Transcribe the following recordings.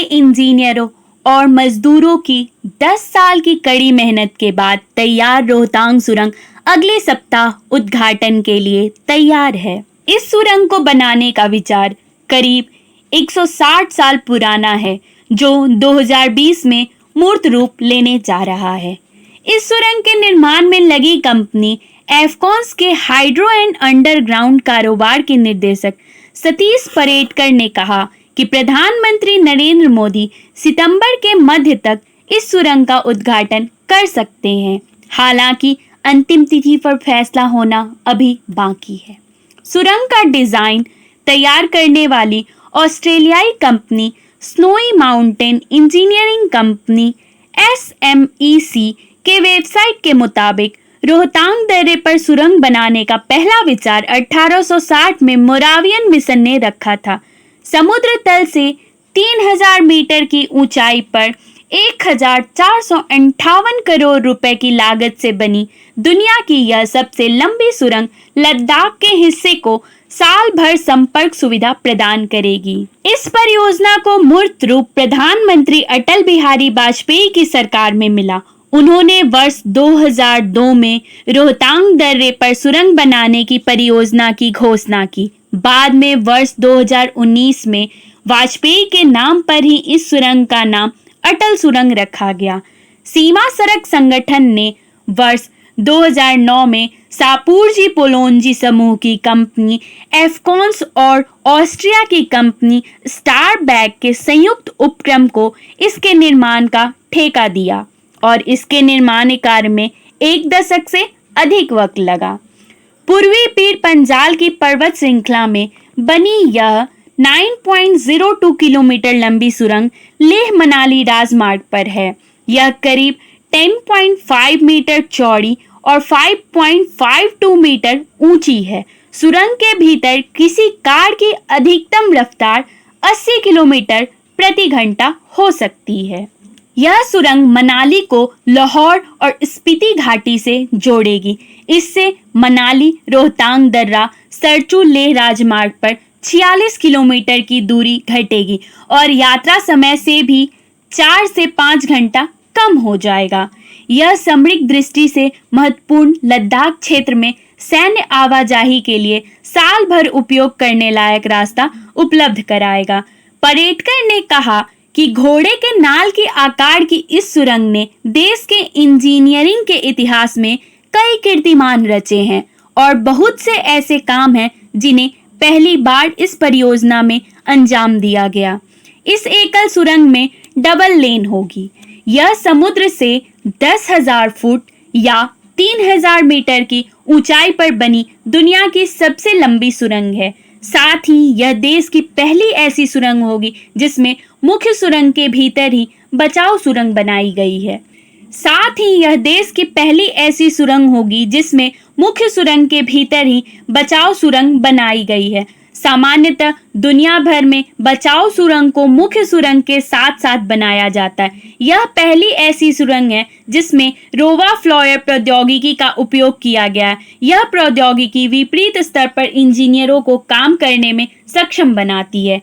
इंजीनियरों और मजदूरों की 10 साल की कड़ी मेहनत के बाद तैयार रोहतांग सुरंग अगले सप्ताह उद्घाटन के लिए तैयार है। इस सुरंग को बनाने का विचार करीब 160 साल पुराना है, जो 2020 में मूर्त रूप लेने जा रहा है। इस सुरंग के निर्माण में लगी कंपनी एफकॉन्स के हाइड्रो एंड अंडरग्राउंड कारोबार के निदेशक सतीश परेडकर ने कहा कि प्रधानमंत्री नरेंद्र मोदी सितंबर के मध्य तक इस सुरंग का उद्घाटन कर सकते हैं। हालांकि अंतिम तिथि पर फैसला होना अभी बाकी है। सुरंग का डिजाइन तैयार करने वाली ऑस्ट्रेलियाई company snowy mountain engineering company SMEC के वेबसाइट के मुताबिक रोहतांग दर्रे पर सुरंग बनाने का पहला विचार 1860 में मोरावियन मिशन ने रखा था। समुद्र तल से 3000 मीटर की ऊंचाई पर 1458 करोड़ रुपए की लागत से बनी दुनिया की यह सबसे लंबी सुरंग लद्दाख के हिस्से को साल भर संपर्क सुविधा प्रदान करेगी। इस परियोजना को मूर्त रूप प्रधानमंत्री अटल बिहारी वाजपेयी की सरकार में मिला। उन्होंने वर्ष 2002 में रोहतांग दर्रे पर सुरंग बनाने की परियोजना की घोषणा की। बाद में वर्ष 2019 में वाजपेयी के नाम पर ही इस सुरंग का नाम अटल सुरंग रखा गया। सीमा सड़क संगठन ने वर्ष 2009 में सापुरजी पोलोनजी समूह की कंपनी एफकॉन्स और ऑस्ट्रिया की कंपनी स्टारबैक के संयुक्त उपक्रम को इसके निर्माण का ठेका दिया और इसके निर्माण कार्य में 1 दशक से अधिक वक्त लगा। पूर्वी पीर पंजाल की पर्वत श्रृंखला में बनी यह 9.02 किलोमीटर लंबी सुरंग लेह मनाली राजमार्ग पर है। यह करीब 10.5 मीटर चौड़ी और 5.52 मीटर ऊंची है। सुरंग के भीतर किसी कार की अधिकतम रफ्तार 80 किलोमीटर प्रति घंटा हो सकती है। यह सुरंग मनाली को लाहौर और स्पीति घाटी से जोड़ेगी। इससे मनाली रोहतांग दर्रा सरचू लेह राजमार्ग पर 46 किलोमीटर की दूरी घटेगी और यात्रा समय से भी 4 से 5 घंटा कम हो जाएगा। यह सामरिक दृष्टि से महत्वपूर्ण लद्दाख क्षेत्र में सैन्य आवाजाही के लिए साल भर उपयोग करने लायक रास्ता उपलब्ध कराएगा। परेडकर ने कहा कि घोड़े के नाल के आकार की इस सुरंग ने देश के इंजीनियरिंग के इतिहास में कई कीर्तिमान रचे हैं और बहुत से ऐसे काम हैं जिन्हें पहली बार इस परियोजना में अंजाम दिया गया। इस एकल सुरंग में डबल लेन होगी। यह समुद्र से 10,000 फुट या 3,000 मीटर की ऊंचाई पर बनी दुनिया की सबसे लंबी सुरंग है। साथ ही यह देश की पहली ऐसी सुरंग होगी जिसमें मुख्य सुरंग के भीतर ही बचाव सुरंग बनाई गई है। साथ ही यह देश की पहली ऐसी सुरंग होगी जिसमें मुख्य सुरंग के भीतर ही बचाव सुरंग बनाई गई है। सामान्यतः दुनिया भर में बचाव सुरंग को मुख्य सुरंग के साथ साथ बनाया जाता है। यह पहली ऐसी सुरंग है जिसमें रोवा फ्लोयर प्रौद्योगिकी का उपयोग किया गया है। यह प्रौद्योगिकी विपरीत स्तर पर इंजीनियरों को काम करने में सक्षम बनाती है।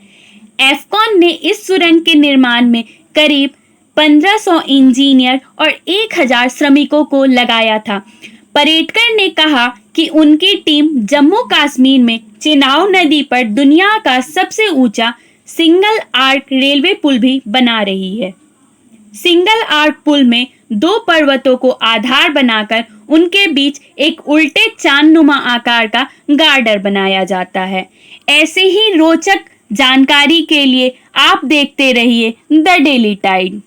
एफकॉन ने इस सुरंग के निर्माण में करीब 1500 इंजीनियर और 1000 श्रमिकों को लगाया था। परेडकर ने कहा कि उनकी टीम जम्मू कश्मीर में चेनाब नदी पर दुनिया का सबसे ऊंचा सिंगल आर्क रेलवे पुल भी बना रही है। सिंगल आर्क पुल में 2 पर्वतों को आधार बनाकर उनके बीच एक उल्टे चांदनुमा आकार का गार्डर बनाया जाता है। ऐसे ही रोचक जानकारी के लिए आप देखते रहिए द डेली टाइड।